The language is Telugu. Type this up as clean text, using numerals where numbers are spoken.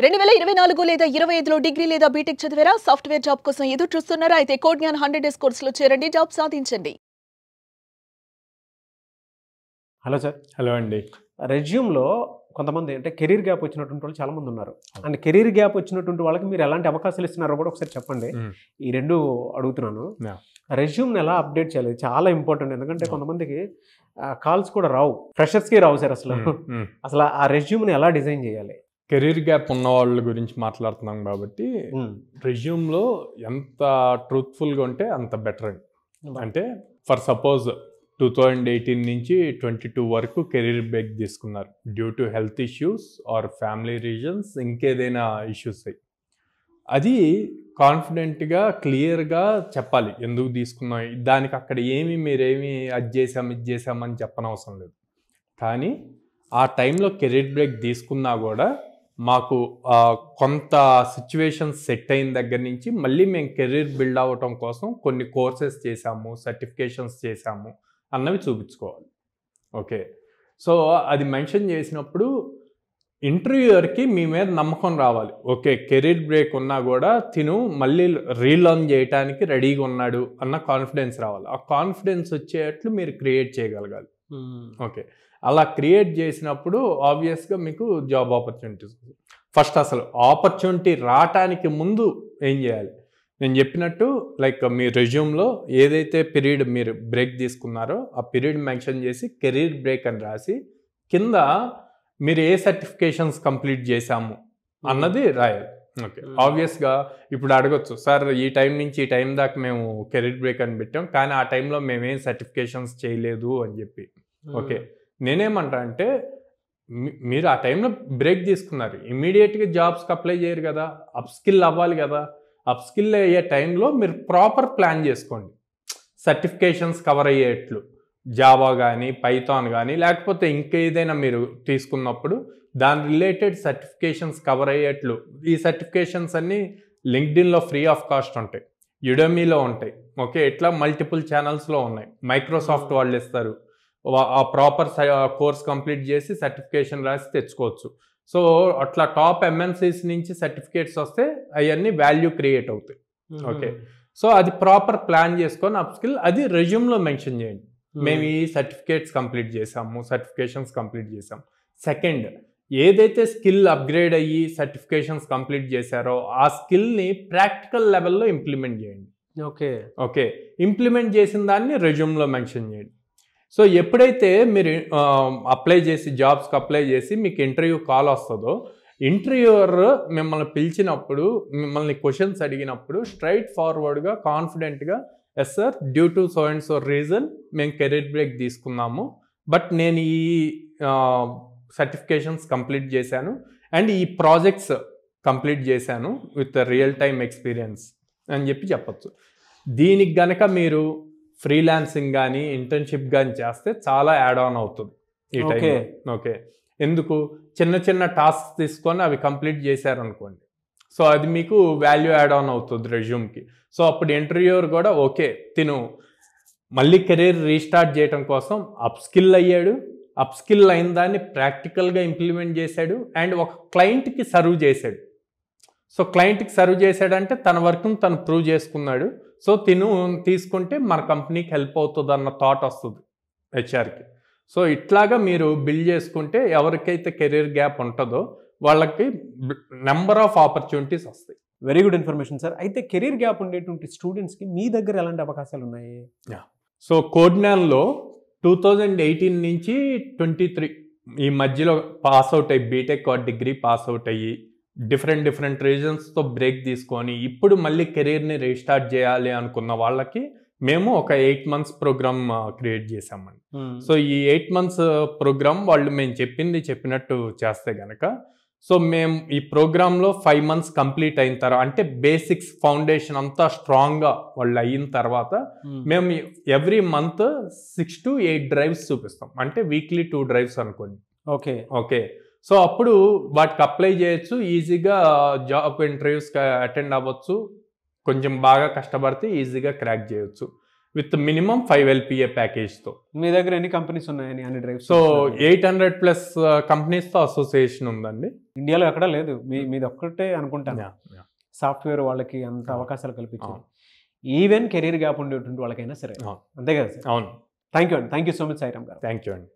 2024 లేదా 25లో డిగ్రీ లేదా బీటెక్ చదివారా? సాఫ్ట్‌వేర్ జాబ్ కోసం ఎదురు చూస్తున్నారా? అయితే కోడ్ జ్ఞాన్ 100 డేస్ కోర్సులో చేరండి, జాబ్ సాధించండి. Hello sir. హలో అండి. రెజ్యూమ్‌లో కొంతమంది అంటే కెరీర్ గ్యాప్ వచ్చినటువంటి వాళ్ళు చాలామంది ఉన్నారు. అండ్ కెరీర్ గ్యాప్ వచ్చినటువంటి వాళ్ళకి మీరు ఎలాంటి అవకాశాలు ఇస్తున్నారో కూడా ఒకసారి చెప్పండి. ఈ రెండు అడుగుతున్నాను. రెజ్యూమ్ని ఎలా అప్డేట్ చేయాలి చాలా ఇంపార్టెంట్. ఎందుకంటే కొంతమందికి కాల్స్ కూడా రావు, ఫ్రెషర్స్కి రావు సార్. అసలు ఆ రెజ్యూమ్ని ఎలా డిజైన్ చేయాలి? కెరీర్ గ్యాప్ ఉన్న వాళ్ళ గురించి మాట్లాడుతున్నాం కాబట్టి రెజ్యూమ్లో ఎంత ట్రూత్ఫుల్గా ఉంటే అంత బెటర్ అండి. అంటే ఫర్ సపోజ్ 2018 నుంచి 22 వరకు కెరీర్ బ్రేక్ తీసుకున్నారు due to health issues or family reasons, ఇంకేదైనా ఇష్యూస్ అయ్యి, అది కాన్ఫిడెంట్గా క్లియర్గా చెప్పాలి ఎందుకు తీసుకున్నాం. దానికి అక్కడ మీరేమి అది చేసాం ఇది చేసామని చెప్పనవసరం లేదు. కానీ ఆ టైంలో కెరీర్ బ్రేక్ తీసుకున్నా కూడా మాకు కొంత సిచ్యువేషన్ సెట్ అయిన దగ్గర నుంచి మళ్ళీ మేము కెరీర్ బిల్డ్ అవ్వటం కోసం కొన్ని కోర్సెస్ చేసాము, సర్టిఫికేషన్స్ చేసాము అన్నవి చూపించుకోవాలి. ఓకే, సో అది మెన్షన్ చేసినప్పుడు ఇంటర్వ్యూయర్కి మీ మీద నమ్మకం రావాలి. ఓకే, కెరీర్ బ్రేక్ ఉన్నా కూడా తిను మళ్ళీ రీలర్న్ చేయడానికి రెడీగా ఉన్నాడు అన్న కాన్ఫిడెన్స్ రావాలి. ఆ కాన్ఫిడెన్స్ వచ్చేట్లు మీరు క్రియేట్ చేయగలగాలి. ఓకే, అలా క్రియేట్ చేసినప్పుడు ఆబ్వియస్గా మీకు జాబ్ ఆపర్చునిటీస్. ఫస్ట్ అసలు ఆపర్చునిటీ రావటానికి ముందు ఏం చేయాలి? నేను చెప్పినట్టు లైక్ మీ రెజ్యూమ్లో ఏదైతే పీరియడ్ మీరు బ్రేక్ తీసుకున్నారో ఆ పీరియడ్ మెన్షన్ చేసి కెరీర్ బ్రేక్ అని రాసి కింద మీరు ఏ సర్టిఫికేషన్స్ కంప్లీట్ చేశాము అన్నది రాయాలి. ఓకే, ఆబ్వియస్గా ఇప్పుడు అడగొచ్చు, సార్ ఈ టైం నుంచి ఈ టైం దాకా మేము కెరీర్ బ్రేక్ అని పెట్టాం కానీ ఆ టైంలో మేమేం సర్టిఫికేషన్స్ చేయలేదు అని చెప్పి. ఓకే, నేనేమంటా అంటే మీరు ఆ టైంలో బ్రేక్ తీసుకున్నారు, ఇమీడియట్గా జాబ్స్కి అప్లై చేయరు కదా, అప్ స్కిల్ అవ్వాలి కదా. అప్ స్కిల్ అయ్యే టైంలో మీరు ప్రాపర్ ప్లాన్ చేసుకోండి, సర్టిఫికేషన్స్ కవర్ అయ్యేట్లు. జావా కానీ పైథాన్ కానీ లేకపోతే ఇంకేదైనా మీరు తీసుకున్నప్పుడు దాని రిలేటెడ్ సర్టిఫికేషన్స్ కవర్ అయ్యేట్లు. ఈ సర్టిఫికేషన్స్ అన్నీ లింక్డ్ఇన్లో ఫ్రీ ఆఫ్ కాస్ట్ ఉంటాయి, యుడమీలో ఉంటాయి. ఓకే, ఇట్లా మల్టిపుల్ ఛానల్స్లో ఉన్నాయి. మైక్రోసాఫ్ట్ వాళ్ళు ఇస్తారు, ఆ ప్రాపర్ కోర్స్ కంప్లీట్ చేసి సర్టిఫికేషన్ రాసి తెచ్చుకోవచ్చు. సో అట్లా టాప్ ఎంఎన్సీస్ నుంచి సర్టిఫికేట్స్ వస్తే అవన్నీ వాల్యూ క్రియేట్ అవుతాయి. ఓకే, సో అది ప్రాపర్ ప్లాన్ చేసుకొని అప్ స్కిల్ అది రెజ్యూమ్లో మెన్షన్ చేయండి. మేము ఈ సర్టిఫికేట్స్ కంప్లీట్ చేసాము, సర్టిఫికేషన్స్ కంప్లీట్ చేసాం. సెకండ్, ఏదైతే స్కిల్ అప్గ్రేడ్ అయ్యి సర్టిఫికేషన్స్ కంప్లీట్ చేశారో ఆ స్కిల్ని ప్రాక్టికల్ లెవెల్లో ఇంప్లిమెంట్ చేయండి. ఓకే, ఇంప్లిమెంట్ చేసిన దాన్ని రెజ్యూమ్లో మెన్షన్ చేయండి. సో ఎప్పుడైతే మీరు అప్లై చేసి జాబ్స్కి అప్లై చేసి మీకు ఇంటర్వ్యూ కాల్ వస్తుందో, ఇంటర్వ్యూయర్ మిమ్మల్ని పిలిచినప్పుడు మిమ్మల్ని క్వశ్చన్స్ అడిగినప్పుడు స్ట్రైట్ ఫార్వర్డ్గా కాన్ఫిడెంట్గా, yes sir due to so and so reason మేము కెరీర్ బ్రేక్ తీసుకున్నాము, బట్ నేను ఈ సర్టిఫికేషన్స్ కంప్లీట్ చేశాను అండ్ ఈ ప్రాజెక్ట్స్ కంప్లీట్ చేశాను విత్ రియల్ టైమ్ ఎక్స్పీరియన్స్ అని చెప్పచ్చు. దీనికి గనక మీరు ఫ్రీలాన్సింగ్ కానీ ఇంటర్న్షిప్ కానీ చేస్తే చాలా యాడ్ ఆన్ అవుతుంది ఈ టైం. ఓకే, ఎందుకు చిన్న చిన్న టాస్క్ తీసుకొని అవి కంప్లీట్ చేశారనుకోండి, సో అది మీకు వాల్యూ యాడ్ ఆన్ అవుతుంది రెజ్యూమ్కి. సో అప్పుడు ఇంటర్వ్యూయర్ కూడా ఓకే తిను మళ్ళీ కెరీర్ రీస్టార్ట్ చేయడం కోసం అప్ స్కిల్ అయ్యాడు, అప్ స్కిల్ అయిన దాన్ని ప్రాక్టికల్గా ఇంప్లిమెంట్ చేశాడు అండ్ ఒక క్లయింట్కి సర్వ్ చేశాడు. సో క్లయింట్కి సర్వ్ చేశాడంటే తన వర్క్ను తను ప్రూవ్ చేసుకున్నాడు. సో తిను తీసుకుంటే మన కంపెనీకి హెల్ప్ అవుతుంది అన్న థాట్ వస్తుంది హెచ్ఆర్కి. సో ఇట్లాగా మీరు బిల్డ్ చేసుకుంటే ఎవరికైతే కెరీర్ గ్యాప్ ఉంటుందో వాళ్ళకి నెంబర్ ఆఫ్ ఆపర్చునిటీస్ వస్తాయి. Very good information sir. అయితే కెరీర్ గ్యాప్ ఉండేటువంటి స్టూడెంట్స్కి మీ దగ్గర ఎలాంటి అవకాశాలు ఉన్నాయి? సో కోడ్ జ్ఞాన్లో 2018 నుంచి 23 ఈ మధ్యలో పాస్ అవుట్ అయ్యి BTech or degree pass out అయ్యి డిఫరెంట్ రీజన్స్తో బ్రేక్ తీసుకొని ఇప్పుడు మళ్ళీ కెరీర్ని రీస్టార్ట్ చేయాలి అనుకున్న వాళ్ళకి మేము ఒక 8 months ప్రోగ్రామ్ క్రియేట్ చేసామండి. సో ఈ 8 months ప్రోగ్రామ్ వాళ్ళు మేము చెప్పినట్టు చేస్తే కనుక, సో మేము ఈ ప్రోగ్రాంలో 5 months కంప్లీట్ అయిన తర్వాత అంటే బేసిక్స్ ఫౌండేషన్ అంతా స్ట్రాంగ్గా వాళ్ళు అయిన తర్వాత మేము ఎవ్రీ మంత్ 6 to 8 drives చూపిస్తాం. అంటే వీక్లీ 2 drives అనుకోండి. ఓకే, సో అప్పుడు వాటికి అప్లై చేయొచ్చు, ఈజీగా జాబ్ ఇంటర్వ్యూస్కి అటెండ్ అవ్వచ్చు, కొంచెం బాగా కష్టపడితే ఈజీగా క్రాక్ చేయొచ్చు విత్ మినిమం 5 LPA ప్యాకేజ్తో. మీ దగ్గర ఎన్ని కంపెనీస్ ఉన్నాయని? అన్ని డ్రైవ్స్. సో 800+ కంపెనీస్తో అసోసియేషన్ ఉందండి. ఇండియాలో ఎక్కడా లేదు, మీది ఒక్కటే అనుకుంటాను Yeah, yeah. సాఫ్ట్వేర్ వాళ్ళకి అంత అవును. అవకాశాలు కల్పించారు. అవును. ఈవెన్ కెరీర్ గ్యాప్ ఉండేటువంటి వాళ్ళకైనా సరే, అవును. అంతే కదా సార్? అవును, thank you so much Sairam గారు. థ్యాంక్ యూ అండి.